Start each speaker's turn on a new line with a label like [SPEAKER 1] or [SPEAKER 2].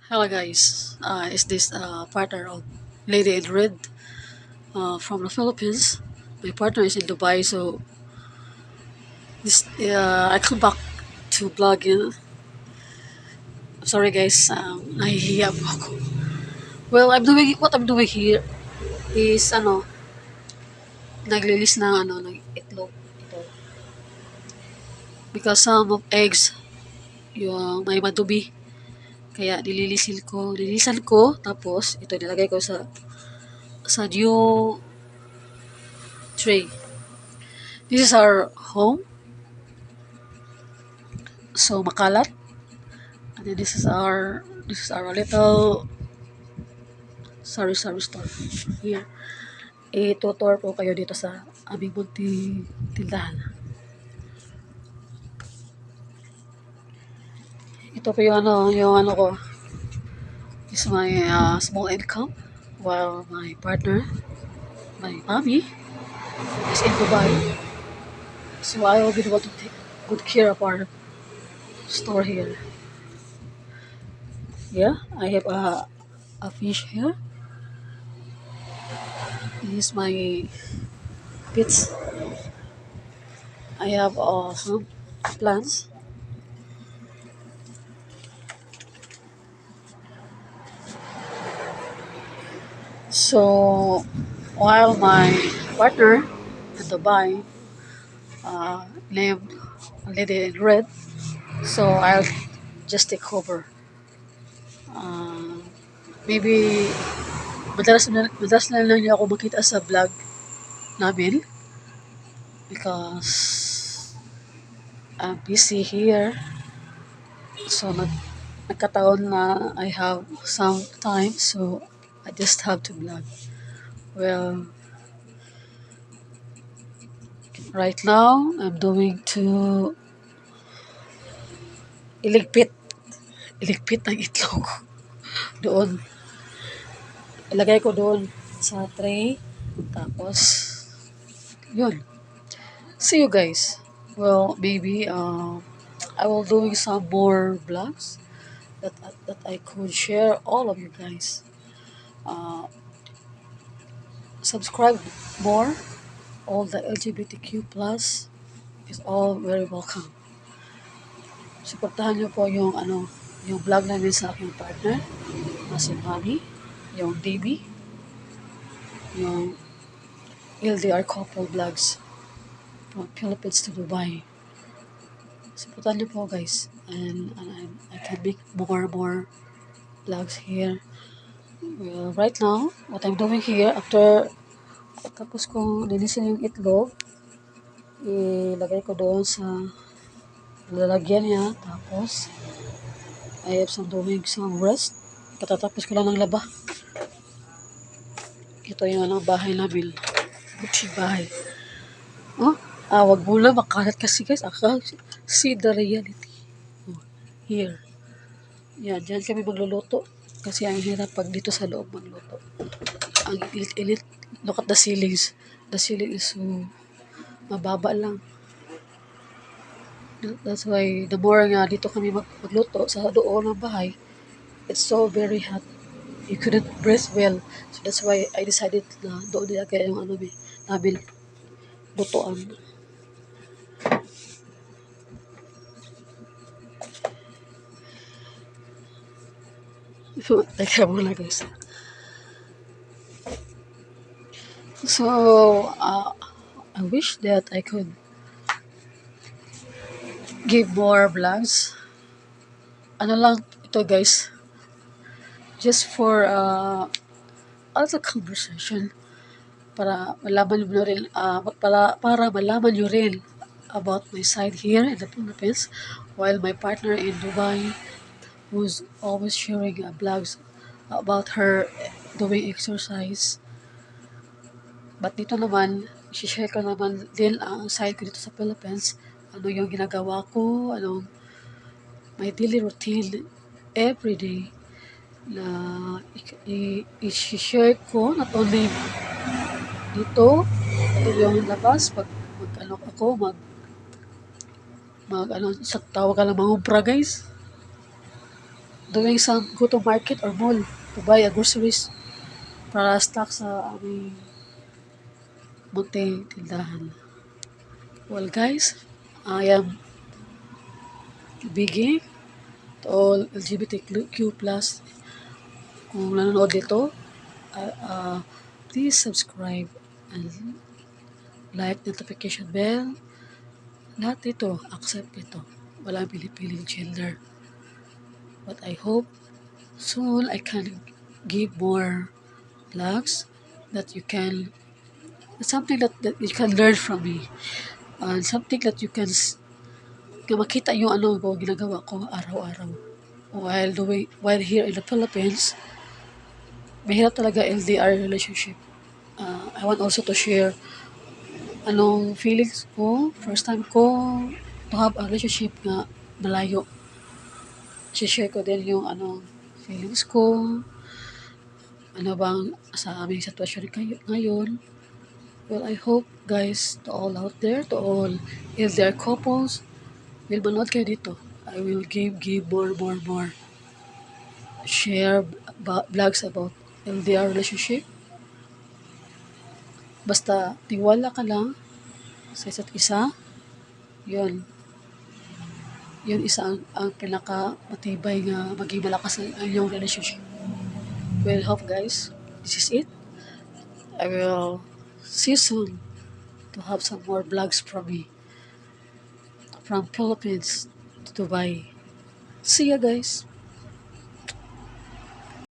[SPEAKER 1] Hello guys, is this partner of Lady in Red from the Philippines? My partner is in Dubai, so I come back to vlogging. Sorry guys, nahihiya po ako. Well, what I'm doing here is naglilis ng ng itlog. Ito. Because some of eggs yung may madubi. Kaya nililisan ko, tapos ito nilagay ko sa new tray. This is our home. So makalat. And then this is our little sari-sari store here. Itutour po kayo dito sa aming munting tindahan. Ito po yung ano ko, is my small income, while my partner, my mommy, is in Dubai. So I will be the one to take good care of our store here. Yeah, I have a fish here. This is my pits. I have some plants. So while my partner in Dubai named Lady in Red, so I'll just take over. Uh, Maybe madalas na lang niyo ako makita sa vlog namin because I'm busy here. So nagkataon na I have some time, so I just have to vlog. Well, right now I'm doing to iligpit iligpit ng itlog doon. Ilagay ko doon sa tray. Tapos, yun. See you guys. Well, maybe I will doing some more vlogs that I could share all of you guys. Uh, Subscribe more. All the LGBTQ plus is all very welcome. Suportahan niyo po yung vlog namin sa aking partner na si Mami, yung DB, yung LDR couple vlogs from Philippines to Dubai. Supportan niyo po guys, and I can make more vlogs here. Well, right now, what I'm doing here, tapos kong linisin yung itlog, ilagay ko doon sa lalagyan niya, tapos I have some rest. Katatapos ko lang ng laba. Ito yung bahay namin. Buksing bahay. Oh, wag muna makalat kasi guys. See the reality. Oh, here. Yan, dyan kami magluluto. Kasi ang hirap pag dito sa loob magluto. Ang ilit-ilit. Look at the ceilings. The ceiling is so mababa lang. That's why the more nga dito kami magluto sa doon ng bahay, it's so very hot. You couldn't breathe well. So that's why I decided na doon nilagay yung namin lutuan. Teka muna guys. So, I wish that I could give more vlogs. Ano lang ito guys, just for other conversation, para malaman nyo rin, para malaman nyo rin about my side here in the Philippines, while my partner in Dubai, who's always sharing vlogs about her doing exercise. But dito naman, share ko naman din ang side ko dito sa Philippines, ano yung ginagawa ko, my daily routine every day na i-share ko, not only dito, yung labas, sa tawag ka lang mangubra guys. doing some go to market or mall to buy a groceries para stock sa aming munting tindahan. Well guys, I am begging to all LGBTQ plus kung nanonood dito, please subscribe and like notification bell. Lahat ito, accept ito. Walang pili-piling gender. But I hope soon I can give more vlogs that you can, something that you can learn from me. And something that you can, na makita yung ano ko, ginagawa ko araw-araw. While here in the Philippines, mahirap talaga LDR relationship. I want also to share anong feelings ko, first time ko to have a relationship nga malayo. Share ko din yung feelings ko, ano bang sa aming sitwasyon ngayon. Well, I hope guys, to all out there, to all LDR couples, will manood kayo dito. I will give more share vlogs about LDR relationship. Basta tiwala ka lang sa isa't isa, yun. Yun isa ang pinaka matibay nga maging malakas ang inyong relationship. Well, hope guys, this is it. I will see you soon to have some more vlogs from me. From Philippines to Dubai. See ya guys.